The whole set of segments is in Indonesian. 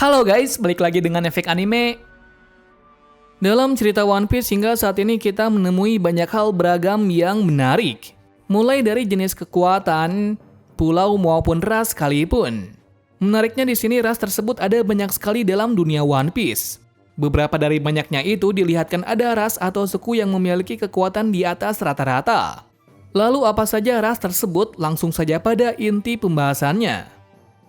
Halo guys, balik lagi dengan Efek Anime. Dalam cerita One Piece hingga saat ini kita menemui banyak hal beragam yang menarik. Mulai dari jenis kekuatan, pulau maupun ras sekalipun. Menariknya di sini ras tersebut ada banyak sekali dalam dunia One Piece. Beberapa dari banyaknya itu dilihatkan ada ras atau suku yang memiliki kekuatan di atas rata-rata. Lalu apa saja ras tersebut? Langsung saja pada inti pembahasannya.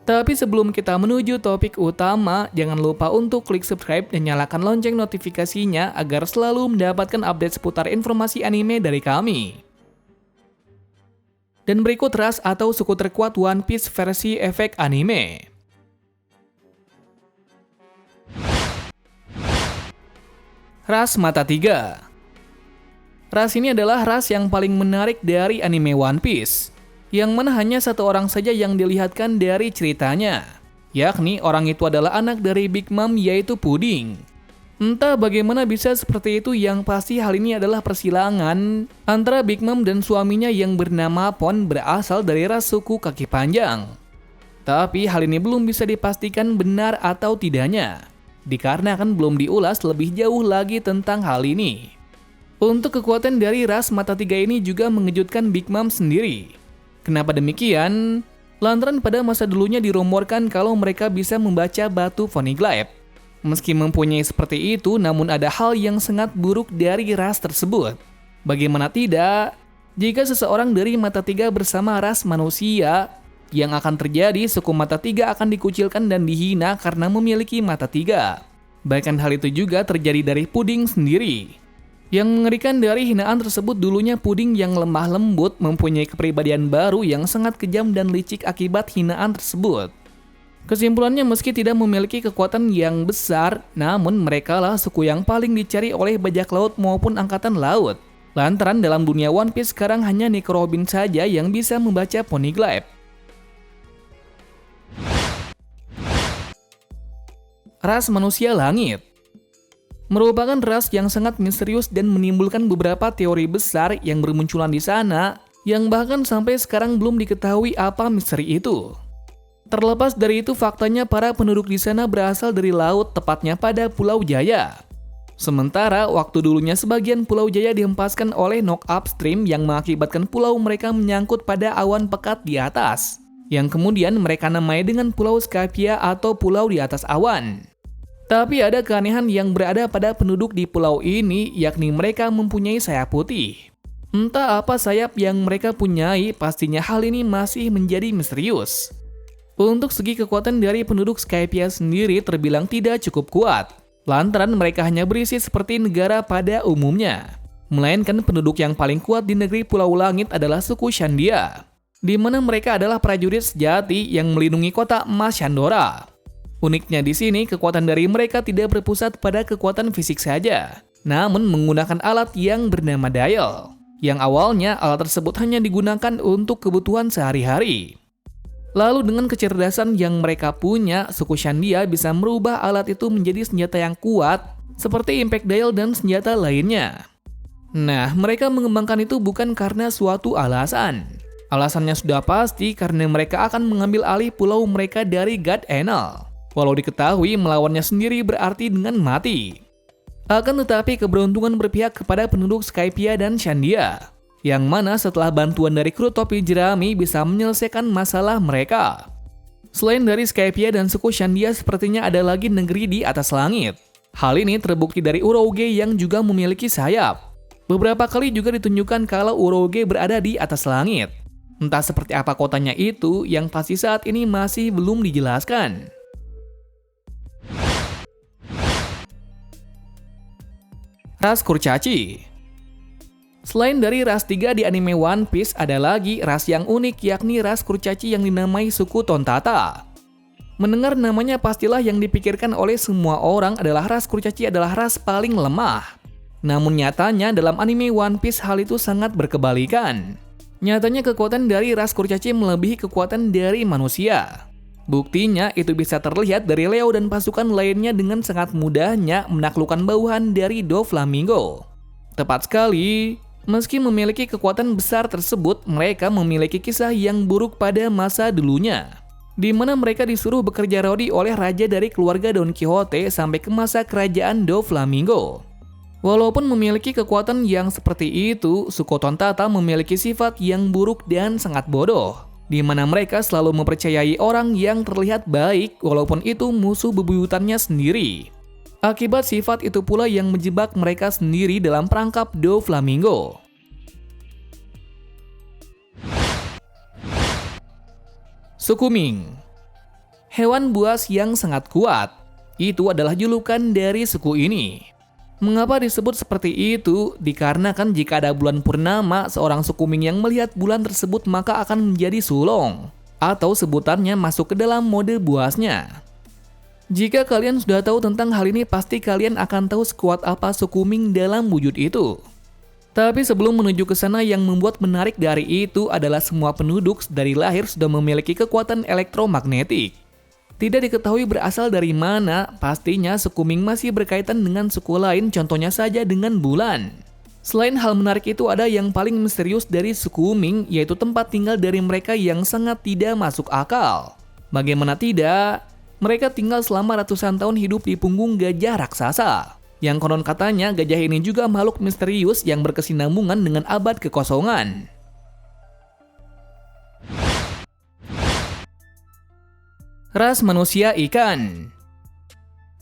Tapi sebelum kita menuju topik utama, jangan lupa untuk klik subscribe dan nyalakan lonceng notifikasinya agar selalu mendapatkan update seputar informasi anime dari kami. Dan berikut ras atau suku terkuat One Piece versi Efek Anime. Ras Mata Tiga. Ras ini adalah ras yang paling menarik dari anime One Piece, yang mana hanya satu orang saja yang dilihatkan dari ceritanya, yakni orang itu adalah anak dari Big Mom yaitu Pudding. Entah bagaimana bisa seperti itu, yang pasti hal ini adalah persilangan antara Big Mom dan suaminya yang bernama Pon berasal dari ras suku kaki panjang. Tapi hal ini belum bisa dipastikan benar atau tidaknya, dikarenakan belum diulas lebih jauh lagi tentang hal ini. Untuk kekuatan dari ras Mata Tiga ini juga mengejutkan Big Mom sendiri. Kenapa demikian? Lantaran pada masa dulunya dirumorkan kalau mereka bisa membaca batu Poneglyph. Meski mempunyai seperti itu, namun ada hal yang sangat buruk dari ras tersebut. Bagaimana tidak, jika seseorang dari Mata Tiga bersama ras manusia, yang akan terjadi suku Mata Tiga akan dikucilkan dan dihina karena memiliki mata tiga. Bahkan hal itu juga terjadi dari Pudding sendiri. Yang mengerikan dari hinaan tersebut, dulunya Pudding yang lemah lembut mempunyai kepribadian baru yang sangat kejam dan licik akibat hinaan tersebut. Kesimpulannya, meski tidak memiliki kekuatan yang besar, namun mereka lah suku yang paling dicari oleh bajak laut maupun angkatan laut. Lantaran dalam dunia One Piece sekarang hanya Nick Robin saja yang bisa membaca Poneglyph. Ras Manusia Langit merupakan ras yang sangat misterius dan menimbulkan beberapa teori besar yang bermunculan di sana, yang bahkan sampai sekarang belum diketahui apa misteri itu. Terlepas dari itu, faktanya para penduduk di sana berasal dari laut, tepatnya pada Pulau Jaya. Sementara waktu dulunya sebagian Pulau Jaya dihempaskan oleh knock upstream yang mengakibatkan pulau mereka menyangkut pada awan pekat di atas, yang kemudian mereka namai dengan Pulau Skypia atau pulau di atas awan. Tapi ada keanehan yang berada pada penduduk di pulau ini, yakni mereka mempunyai sayap putih. Entah apa sayap yang mereka punyai, pastinya hal ini masih menjadi misterius. Untuk segi kekuatan dari penduduk Skypia sendiri terbilang tidak cukup kuat, lantaran mereka hanya berisi seperti negara pada umumnya. Melainkan penduduk yang paling kuat di negeri Pulau Langit adalah suku Shandia, di mana mereka adalah prajurit sejati yang melindungi kota emas Shandora. Uniknya di sini, kekuatan dari mereka tidak berpusat pada kekuatan fisik saja, namun menggunakan alat yang bernama dial, yang awalnya alat tersebut hanya digunakan untuk kebutuhan sehari-hari. Lalu dengan kecerdasan yang mereka punya, suku Shandia bisa merubah alat itu menjadi senjata yang kuat, seperti impact dial dan senjata lainnya. Nah, mereka mengembangkan itu bukan karena suatu alasan. Alasannya sudah pasti karena mereka akan mengambil alih pulau mereka dari God Enel. Walau diketahui melawannya sendiri berarti dengan mati. Akan tetapi keberuntungan berpihak kepada penduduk Skypia dan Shandia, yang mana setelah bantuan dari kru topi jerami bisa menyelesaikan masalah mereka. Selain dari Skypia dan suku Shandia, sepertinya ada lagi negeri di atas langit. Hal ini terbukti dari Urouge yang juga memiliki sayap. Beberapa kali juga ditunjukkan kalau Urouge berada di atas langit. Entah seperti apa kotanya itu, yang pasti saat ini masih belum dijelaskan. Ras Kurcaci. Selain dari ras 3 di anime One Piece, ada lagi ras yang unik, yakni ras Kurcaci yang dinamai suku Tontata. Mendengar namanya pastilah yang dipikirkan oleh semua orang adalah ras Kurcaci adalah ras paling lemah. Namun nyatanya dalam anime One Piece hal itu sangat berkebalikan. Nyatanya kekuatan dari ras Kurcaci melebihi kekuatan dari manusia. Buktinya itu bisa terlihat dari Leo dan pasukan lainnya dengan sangat mudahnya menaklukkan bawahan dari Doflamingo. Tepat sekali, meski memiliki kekuatan besar tersebut, mereka memiliki kisah yang buruk pada masa dulunya. di mana mereka disuruh bekerja rodi oleh raja dari keluarga Don Quixote sampai ke masa kerajaan Doflamingo. Walaupun memiliki kekuatan yang seperti itu, suku Tontata memiliki sifat yang buruk dan sangat bodoh, di mana mereka selalu mempercayai orang yang terlihat baik walaupun itu musuh bebuyutannya sendiri. Akibat sifat itu pula yang menjebak mereka sendiri dalam perangkap Doflamingo. Suku Ming, hewan buas yang sangat kuat. Itu adalah julukan dari suku ini. Mengapa disebut seperti itu? Dikarenakan jika ada bulan purnama, seorang suku Ming yang melihat bulan tersebut maka akan menjadi sulong, atau sebutannya masuk ke dalam mode buasnya. Jika kalian sudah tahu tentang hal ini, pasti kalian akan tahu sekuat apa suku Ming dalam wujud itu. Tapi sebelum menuju ke sana, yang membuat menarik dari itu adalah semua penduduk dari lahir sudah memiliki kekuatan elektromagnetik. Tidak diketahui berasal dari mana, pastinya suku Ming masih berkaitan dengan suku lain, contohnya saja dengan bulan. Selain hal menarik itu, ada yang paling misterius dari suku Ming, yaitu tempat tinggal dari mereka yang sangat tidak masuk akal. Bagaimana tidak, mereka tinggal selama ratusan tahun hidup di punggung gajah raksasa. Yang konon katanya gajah ini juga makhluk misterius yang berkesinambungan dengan abad kekosongan. Ras manusia ikan.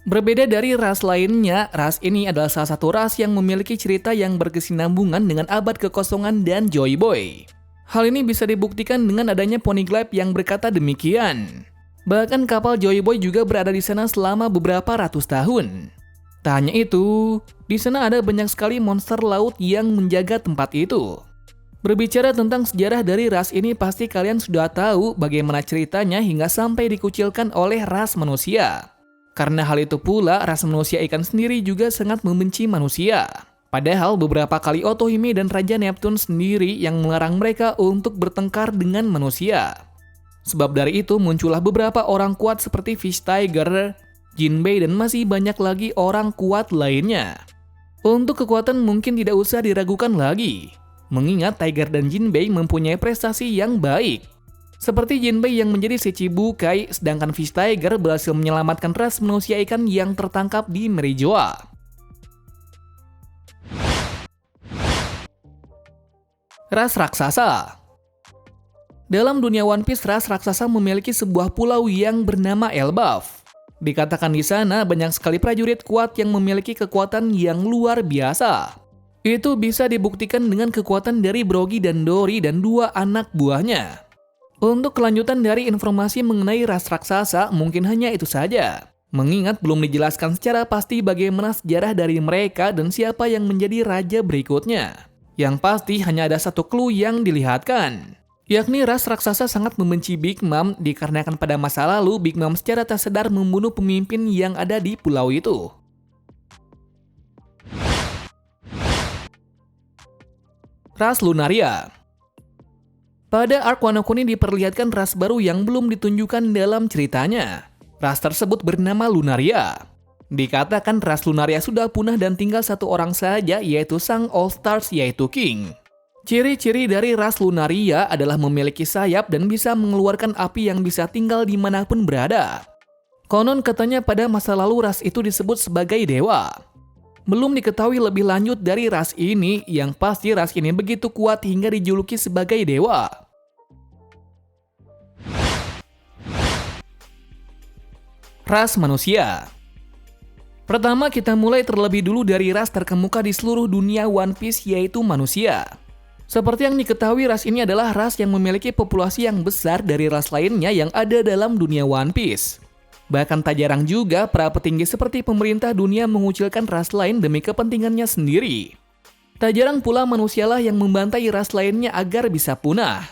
Berbeda dari ras lainnya, ras ini adalah salah satu ras yang memiliki cerita yang berkesinambungan dengan abad kekosongan dan Joy Boy. Hal ini bisa dibuktikan dengan adanya poneglyph yang berkata demikian. Bahkan kapal Joy Boy juga berada di sana selama beberapa ratus tahun. Tak hanya itu, di sana ada banyak sekali monster laut yang menjaga tempat itu. Berbicara tentang sejarah dari ras ini, pasti kalian sudah tahu bagaimana ceritanya hingga sampai dikucilkan oleh ras manusia. Karena hal itu pula, ras manusia ikan sendiri juga sangat membenci manusia. Padahal beberapa kali Otohime dan Raja Neptune sendiri yang melarang mereka untuk bertengkar dengan manusia. Sebab dari itu muncullah beberapa orang kuat seperti Fish Tiger, Jinbei, dan masih banyak lagi orang kuat lainnya. Untuk kekuatan mungkin tidak usah diragukan lagi, mengingat Tiger dan Jinbei mempunyai prestasi yang baik. Seperti Jinbei yang menjadi Shichibukai, sedangkan Fish Tiger berhasil menyelamatkan ras manusia ikan yang tertangkap di Merijoa. Ras raksasa. Dalam dunia One Piece, ras raksasa memiliki sebuah pulau yang bernama Elbaf. Dikatakan di sana banyak sekali prajurit kuat yang memiliki kekuatan yang luar biasa. Itu bisa dibuktikan dengan kekuatan dari Brogy dan Dory dan dua anak buahnya. Untuk kelanjutan dari informasi mengenai ras raksasa mungkin hanya itu saja. Mengingat belum dijelaskan secara pasti bagaimana sejarah dari mereka dan siapa yang menjadi raja berikutnya. Yang pasti hanya ada satu clue yang dilihatkan, yakni ras raksasa sangat membenci Big Mom dikarenakan pada masa lalu Big Mom secara tak sadar membunuh pemimpin yang ada di pulau itu. Ras Lunaria. Pada arc Wano Kuni diperlihatkan ras baru yang belum ditunjukkan dalam ceritanya. Ras tersebut bernama Lunaria. Dikatakan ras Lunaria sudah punah dan tinggal satu orang saja, yaitu sang All Stars, yaitu King. Ciri-ciri dari ras Lunaria adalah memiliki sayap dan bisa mengeluarkan api yang bisa tinggal dimanapun berada. Konon katanya pada masa lalu ras itu disebut sebagai dewa. Belum diketahui lebih lanjut dari ras ini, yang pasti ras ini begitu kuat hingga dijuluki sebagai dewa. Ras manusia. Pertama kita mulai terlebih dulu dari ras terkemuka di seluruh dunia One Piece, yaitu manusia. Seperti yang diketahui, ras ini adalah ras yang memiliki populasi yang besar dari ras lainnya yang ada dalam dunia One Piece. Bahkan tak jarang juga para petinggi seperti pemerintah dunia mengucilkan ras lain demi kepentingannya sendiri. Tak jarang pula manusialah yang membantai ras lainnya agar bisa punah.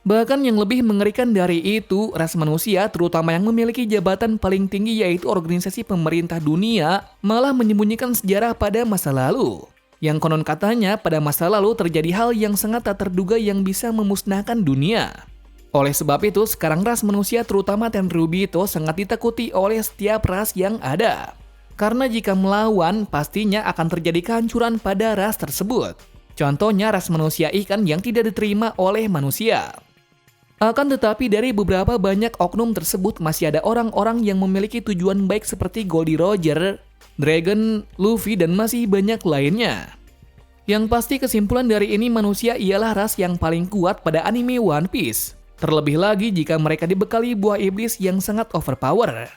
Bahkan yang lebih mengerikan dari itu, ras manusia terutama yang memiliki jabatan paling tinggi yaitu organisasi pemerintah dunia malah menyembunyikan sejarah pada masa lalu. Yang konon katanya pada masa lalu terjadi hal yang sangat tak terduga yang bisa memusnahkan dunia. Oleh sebab itu, sekarang ras manusia terutama Tenryubito sangat ditakuti oleh setiap ras yang ada. Karena jika melawan, pastinya akan terjadi kehancuran pada ras tersebut. Contohnya ras manusia ikan yang tidak diterima oleh manusia. Akan tetapi dari beberapa banyak oknum tersebut masih ada orang-orang yang memiliki tujuan baik seperti Goldie Roger, Dragon, Luffy, dan masih banyak lainnya. Yang pasti kesimpulan dari ini manusia ialah ras yang paling kuat pada anime One Piece. Terlebih lagi jika mereka dibekali buah iblis yang sangat overpower.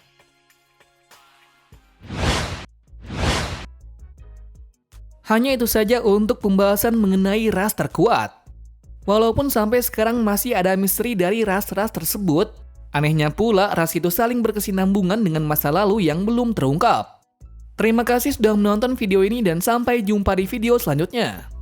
Hanya itu saja untuk pembahasan mengenai ras terkuat. Walaupun sampai sekarang masih ada misteri dari ras-ras tersebut, anehnya pula ras itu saling berkesinambungan dengan masa lalu yang belum terungkap. Terima kasih sudah menonton video ini dan sampai jumpa di video selanjutnya.